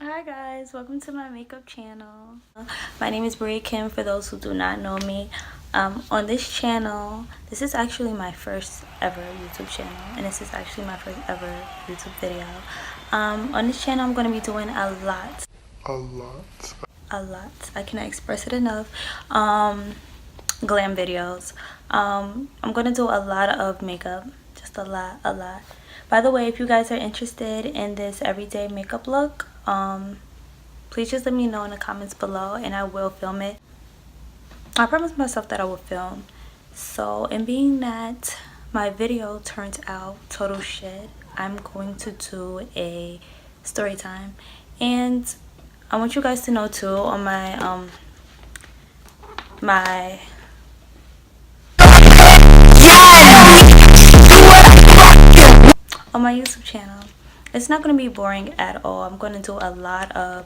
Hi guys, welcome to my makeup channel. My name is Bria Kim for those who do not know me. On this channel, this is actually my first ever YouTube channel, and this is actually my first ever YouTube video. On this channel I'm going to be doing a lot. I cannot express it enough. Glam videos. I'm going to do a lot of makeup, just a lot. By the way, if you guys are interested in this everyday makeup look, please just let me know in the comments below and I will film it. I promised myself that I would film. So, in being that my video turns out total shit, I'm going to do a story time. And I want you guys to know too, on my on my YouTube channel, it's not going to be boring at all. I'm going to do a lot of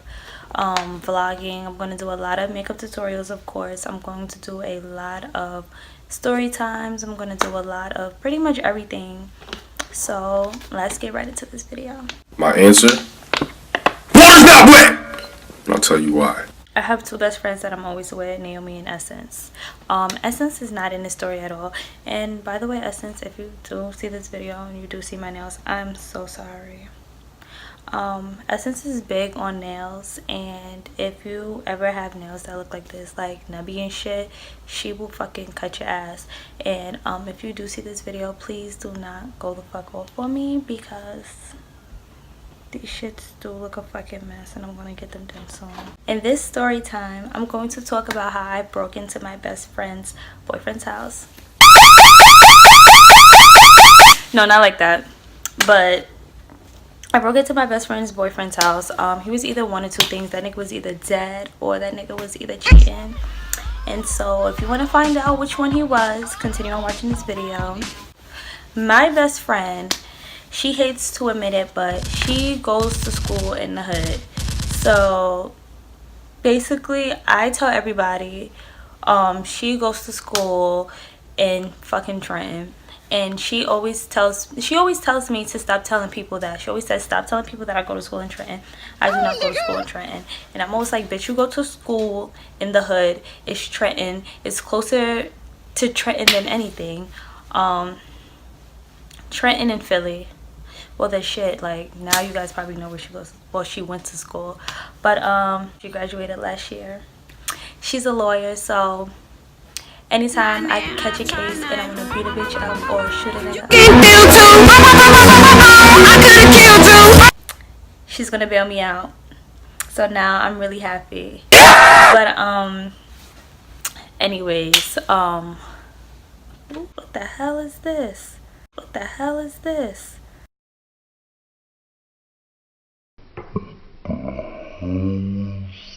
vlogging. I'm going to do a lot of makeup tutorials, of course. I'm going to do a lot of story times. I'm going to do a lot of pretty much everything. So let's get right into this video. My answer? Water's not wet! And I'll tell you why. I have two best friends that I'm always with, Naomi and Essence. Essence is not in the story at all. And by the way, Essence, if you do see this video and you do see my nails, I'm so sorry. Essence is big on nails, and if you ever have nails that look like this, like nubby and shit, she will fucking cut your ass. And if you do see this video, please do not go the fuck off on me, because these shits do look a fucking mess and I'm gonna get them done soon. In this story time, I'm going to talk about how I broke into my best friend's boyfriend's house. No, not like that, but I broke into my best friend's boyfriend's house. He was either one or two things. That nigga was either dead or that nigga was either cheating. And so if you want to find out which one he was, continue on watching this video. My best friend, she hates to admit it, but she goes to school in the hood. So basically, I tell everybody, she goes to school in fucking Trenton. And she always tells me to stop telling people that. She always says, stop telling people that I go to school in Trenton. I do not go to school in Trenton. And I'm always like, bitch, you go to school in the hood. It's Trenton. It's closer to Trenton than anything. Trenton and Philly. Well, the shit, like, now you guys probably know where she goes. Well, she went to school. But she graduated last year. She's a lawyer, so anytime I catch a case and I want to beat a bitch up or shoot a nigga, she's gonna bail me out. So now I'm really happy. But anyways, what the hell is this? What the hell is this?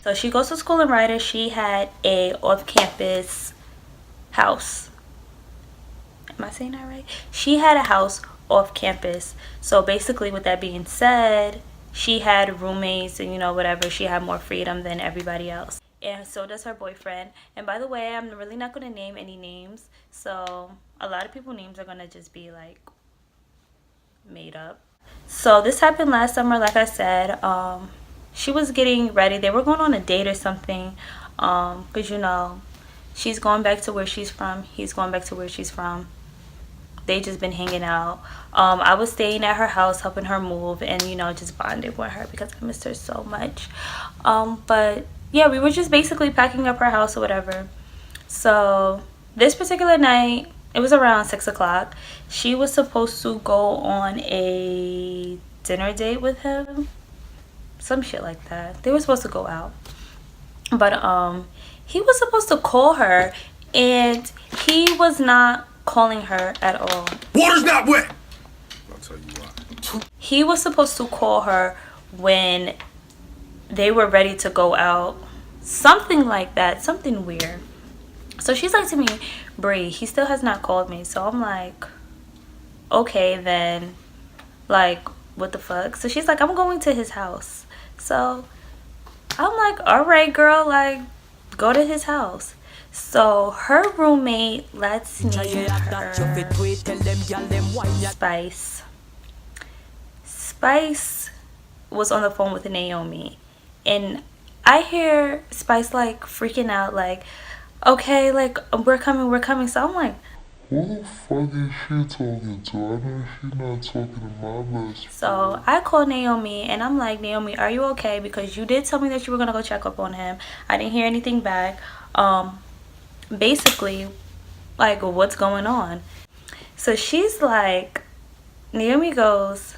So she goes to school in Ryder. She had a off-campus house. Am I saying that right? She had a house off campus. So basically, with that being said, she had roommates and, you know, whatever. She had more freedom than everybody else. And so does her boyfriend. And by the way, I'm really not going to name any names. So a lot of people's names are going to just be like made up. So this happened last summer, like I said. She was getting ready. They were going on a date or something. Because, you know, she's going back to where she's from. He's going back to where she's from. They just been hanging out. I was staying at her house, helping her move, and, you know, just bonding with her because I missed her so much. But yeah, we were just basically packing up her house or whatever. So this particular night, it was around 6 o'clock. She was supposed to go on a dinner date with him. Some shit like that. They were supposed to go out. But he was supposed to call her, and he was not calling her at all. Water's not wet! I'll tell you why. He was supposed to call her when they were ready to go out. Something like that. Something weird. So she's like to me, Bree, he still has not called me. So I'm like, okay then. Like, what the fuck? So she's like, I'm going to his house. So I'm like, all right, girl, like, go to his house. So her roommate, let's name her Spice. Spice was on the phone with Naomi, and I hear Spice like freaking out, like, okay, like we're coming. So I'm like, who the fuck is she talking to? I know she's not talking to my best friend. so I called Naomi and I'm like, Naomi, are you okay? Because you did tell me that you were gonna go check up on him. I didn't hear anything back. Basically, like, what's going on? So she's like, Naomi goes,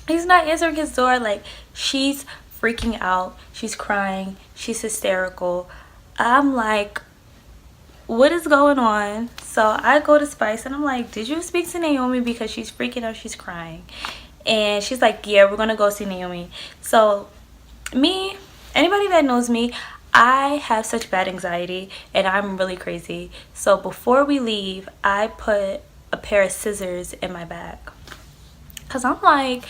he's not answering his door. Like, she's freaking out. She's crying. She's hysterical. I'm like, what is going on? So I go to Spice and I'm like, did you speak to Naomi? Because she's freaking out. She's crying. And she's like, yeah, we're going to go see Naomi. So me, anybody that knows me, I have such bad anxiety and I'm really crazy. So before we leave, I put a pair of scissors in my bag. Because I'm like,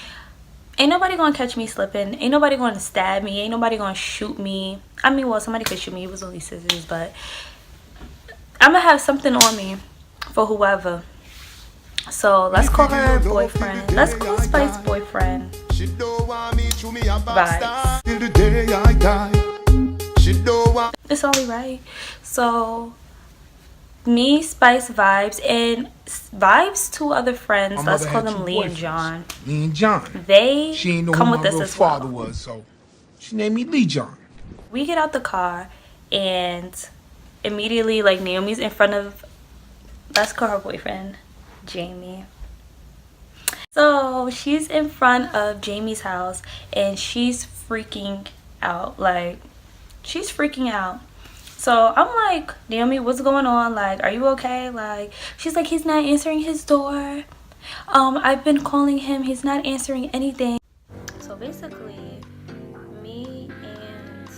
ain't nobody gonna catch me slipping. Ain't nobody gonna stab me. Ain't nobody gonna shoot me. I mean, well, somebody could shoot me. It was only scissors, but I'm gonna have something on me for whoever. So let's call her boyfriend. Let's call Spice boyfriend Vibes. It's only right. So me, Spice, Vibes, and Vibes' two other friends, let's call them Lee and John. Lee and John. They She ain't know come who with my us real as well. father was, so she named me Lee John. We get out the car and immediately, like, Naomi's in front of, let's call her boyfriend, Jamie. So she's in front of Jamie's house and she's freaking out. Like, she's freaking out. So I'm like, Naomi, what's going on? Like, are you okay? Like, she's like, he's not answering his door. I've been calling him. He's not answering anything. So basically, me and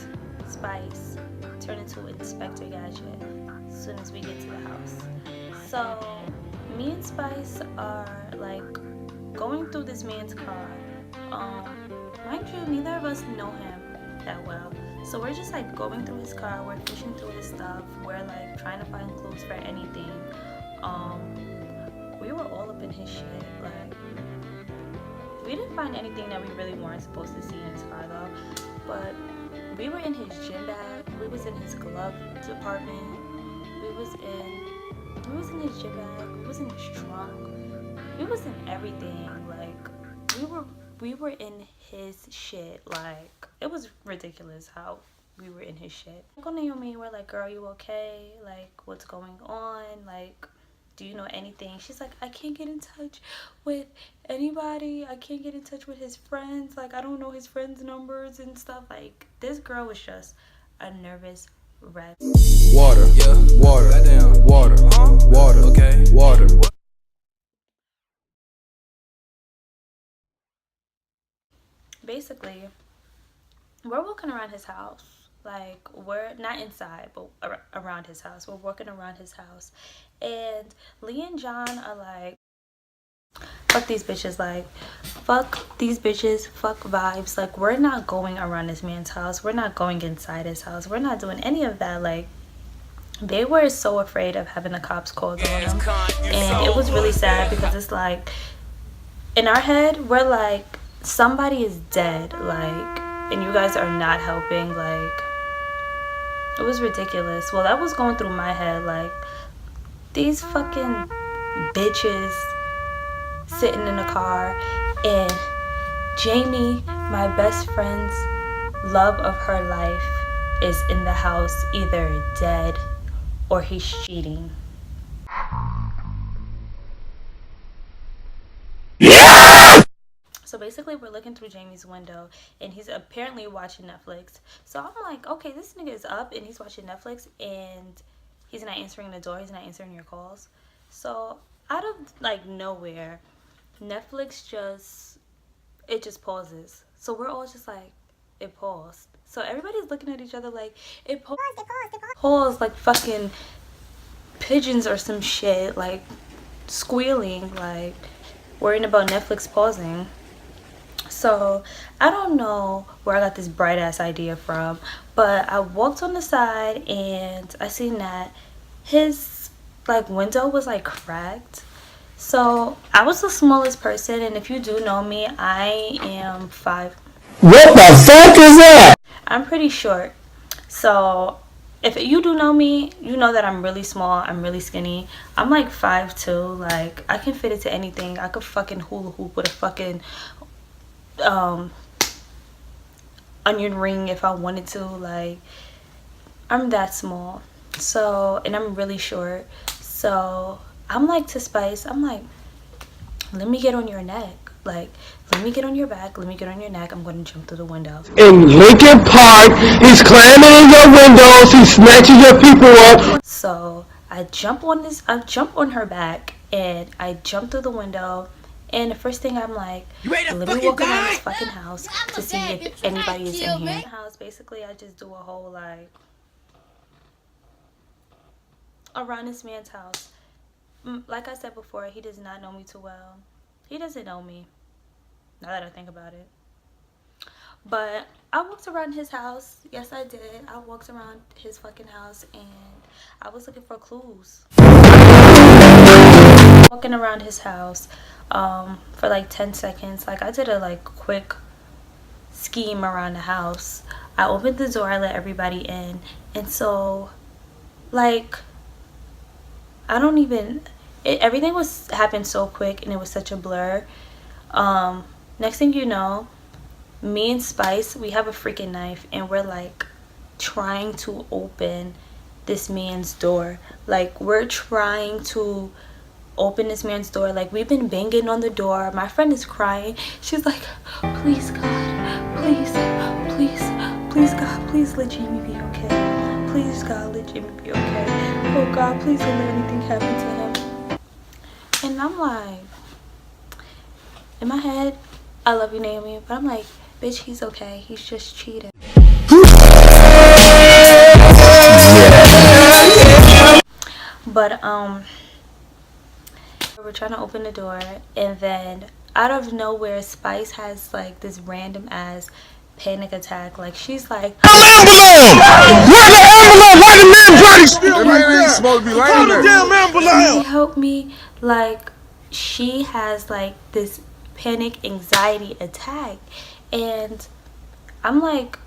Spice turn into Inspector Gadget as soon as we get to the house. So me and Spice are like going through this man's car. Mind you, neither of us know him that well. So we're just like going through his car, we're fishing through his stuff, we're like trying to find clues for anything. We were all up in his shit. Like, we didn't find anything that we really weren't supposed to see in his car though. But we were in his gym bag, we was in his glove department, we was in his gym bag, we was in his trunk, we was in everything. Like, we were in his shit. Like, it was ridiculous how we were in his shit. I called Naomi, we're like, girl, you okay? Like, what's going on? Like, do you know anything? She's like, I can't get in touch with anybody. I can't get in touch with his friends. Like, I don't know his friends' numbers and stuff. Like, this girl was just a nervous wreck. Water, yeah, water, goddamn, water, water, okay, water. Basically, we're walking around his house. Like, we're not inside, but around his house. We're walking around his house. And Lee and John are like, fuck these bitches. Like, fuck these bitches. Fuck Vibes. Like, we're not going around this man's house. We're not going inside his house. We're not doing any of that. Like, they were so afraid of having the cops called on them. And it was really sad because it's like, in our head, we're like, somebody is dead. Like, and you guys are not helping. Like, it was ridiculous. Well, that was going through my head. Like, these fucking bitches sitting in a car, and Jamie, my best friend's love of her life, is in the house, either dead or he's cheating. So basically, we're looking through Jamie's window, and he's apparently watching Netflix. So I'm like, okay, this nigga is up, and he's watching Netflix, and he's not answering the door. He's not answering your calls. So out of, like, nowhere, Netflix just pauses. So we're all just like, it paused. So everybody's looking at each other like, it paused. Paused like fucking pigeons or some shit, like squealing, like worrying about Netflix pausing. So I don't know where I got this bright ass idea from, but I walked on the side and I seen that his like window was like cracked. So I was the smallest person, and if you do know me, I am 5. What the fuck is that? I'm pretty short. So if you do know me, you know that I'm really small. I'm really skinny. I'm like 5'2". Like, I can fit into anything. I could fucking hula hoop with a fucking onion ring if I wanted to. Like, I'm that small. So, and I'm really short. So I'm like to Spice, I'm like, let me get on your neck. Like, let me get on your back. Let me get on your neck. I'm going to jump through the window. In Lincoln Park, he's climbing in your windows, he's snatching your people up. So I jump on her back, and I jump through the window. And the first thing I'm like, let me walk around this fucking house to see if anybody is in here. In the house, basically, I just do a whole like around this man's house. Like I said before, he does not know me too well. He doesn't know me, now that I think about it. But I walked around his house. Yes, I did. I walked around his fucking house, and I was looking for clues. Walking around his house for like 10 seconds. Like, I did a like quick scheme around the house. I opened the door, I let everybody in. And so, like, I don't even... everything was happened so quick, and it was such a blur. Next thing you know, me and Spice, we have a freaking knife, and we're like trying to open this man's door. Like, we're trying to open this man's door. Like, we've been banging on the door. My friend is crying. She's like, please God, please, please, please God, please let Jamie be okay. Please God, let Jamie be okay. Oh God, please don't let anything happen to him. And I'm like, in my head, I love you, Naomi, but I'm like, bitch, he's okay. He's just cheating. But we're trying to open the door, and then out of nowhere, Spice has like this random ass panic attack. Like, she's like, Ambulance! Where's the ambulance? Why the man body still That man ain't supposed to be laying there. damn ambulance! help me. Like, she has like this panic anxiety attack, and I'm like,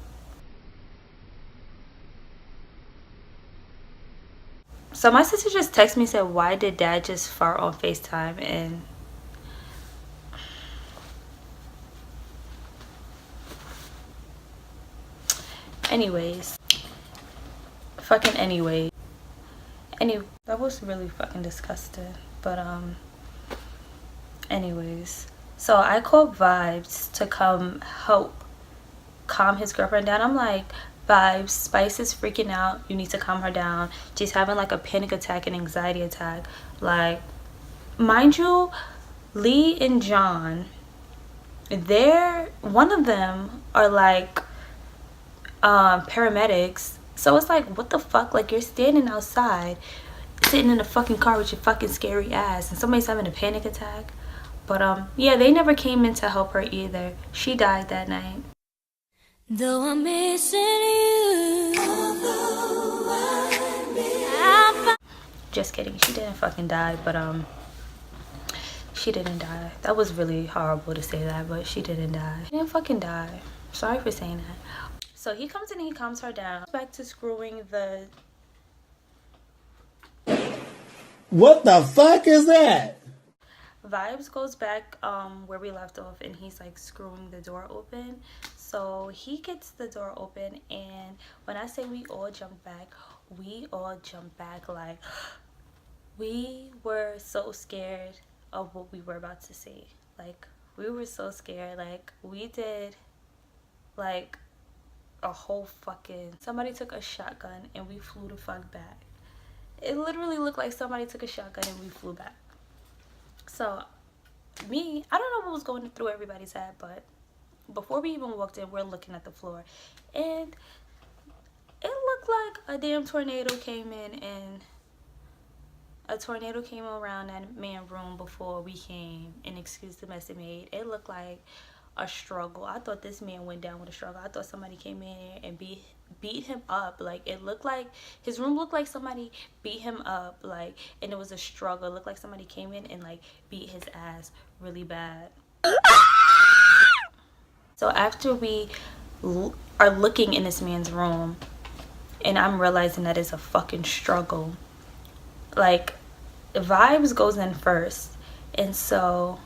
so my sister just texted me and said, why did dad just fart on FaceTime? And anyways, fucking anyway, that was really fucking disgusting. But anyways, so I called Vibes to come help calm his girlfriend down. I'm like, Vibes, Spice is freaking out, you need to calm her down. She's having like a panic attack and anxiety attack. Like, mind you, Lee and John, one of them are like paramedics. So it's like, what the fuck? Like, you're standing outside, sitting in a fucking car with your fucking scary ass, and somebody's having a panic attack. But yeah, they never came in to help her either. She died that night. Though I'm missing you, just kidding, she didn't fucking die. But she didn't die. That was really horrible to say that, but she didn't die. She didn't fucking die. Sorry for saying that. So he comes in and he calms her down. Back to screwing the... What the fuck is that? Vibes goes back where we left off, and he's like screwing the door open. So he gets the door open, and when I say we all jump back, we all jump back. Like, we were so scared of what we were about to see. Like, we were so scared. Like, we did like a whole fucking... Somebody took a shotgun and we flew the fuck back. It literally looked like somebody took a shotgun and we flew back. So me, I don't know what was going through everybody's head, but before we even walked in, we're looking at the floor, and it looked like a damn tornado came in, and a tornado came around that man's room before we came, and excuse the mess it made. It looked like a struggle. I thought this man went down with a struggle. I thought somebody came in and beat him up. Like, it looked like his room looked like somebody beat him up, like, and it was a struggle. It looked like somebody came in and like beat his ass really bad. So after we are looking in this man's room, and I'm realizing that it's a fucking struggle. Like, Vibes goes in first, and so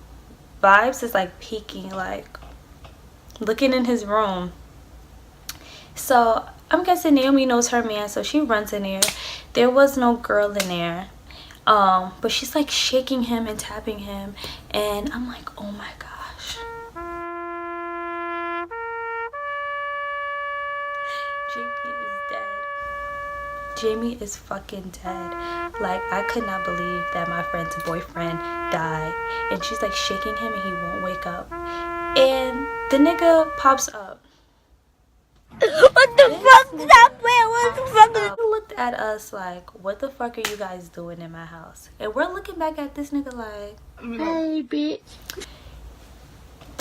Vibes is like peeking, like looking in his room. So I'm guessing Naomi knows her man, so she runs in there. There was no girl in there, but she's like shaking him and tapping him, and I'm like, oh my gosh, Jamie is dead. Jamie is fucking dead. Like, I could not believe that my friend's boyfriend died, and she's like shaking him and he won't wake up, and the nigga pops up. What the fuck? Stop playing. What the fuck? He looked at us like, what the fuck are you guys doing in my house? And we're looking back at this nigga like, Hey, bitch.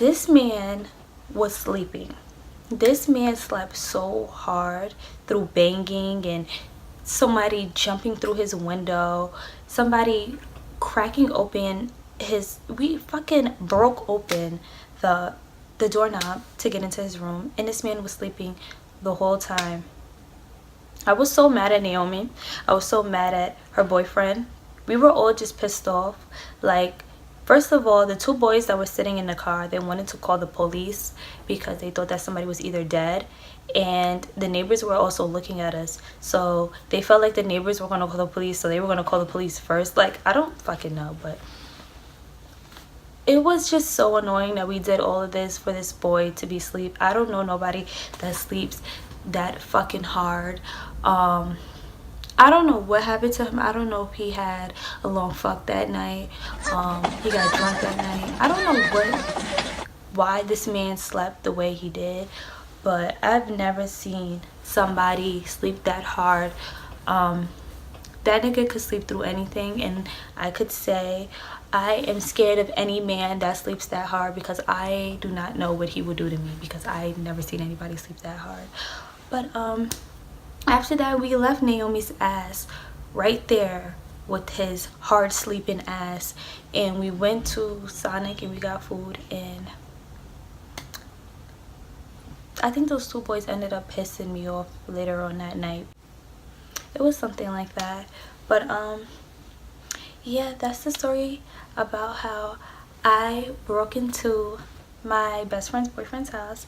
this man was sleeping. This man slept so hard through banging and somebody jumping through his window, somebody cracking open his, we fucking broke open the doorknob to get into his room, and this man was sleeping the whole time. I was so mad at Naomi. I was so mad at her boyfriend. We were all just pissed off. Like, first of all, the two boys that were sitting in the car, they wanted to call the police because they thought that somebody was either dead, and the neighbors were also looking at us, so they felt like the neighbors were going to call the police, so they were going to call the police first. Like, I don't fucking know, but it was just so annoying that we did all of this for this boy to be asleep. I don't know nobody that sleeps that fucking hard. I don't know what happened to him. I don't know if he had a long fuck that night. He got drunk that night. I don't know why this man slept the way he did, but I've never seen somebody sleep that hard. That nigga could sleep through anything, and I could say I am scared of any man that sleeps that hard, because I do not know what he would do to me, because I've never seen anybody sleep that hard. But after that, we left Naomi's ass right there with his hard sleeping ass, and we went to Sonic and we got food, and I think those two boys ended up pissing me off later on that night. It was something like that. But yeah, that's the story about how I broke into my best friend's boyfriend's house.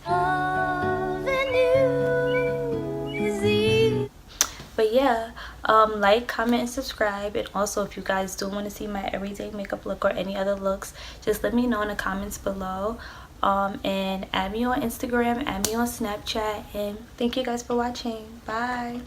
But yeah, like, comment, and subscribe. And also, if you guys do want to see my everyday makeup look or any other looks, just let me know in the comments below. And add me on Instagram, add me on Snapchat, and thank you guys for watching. Bye.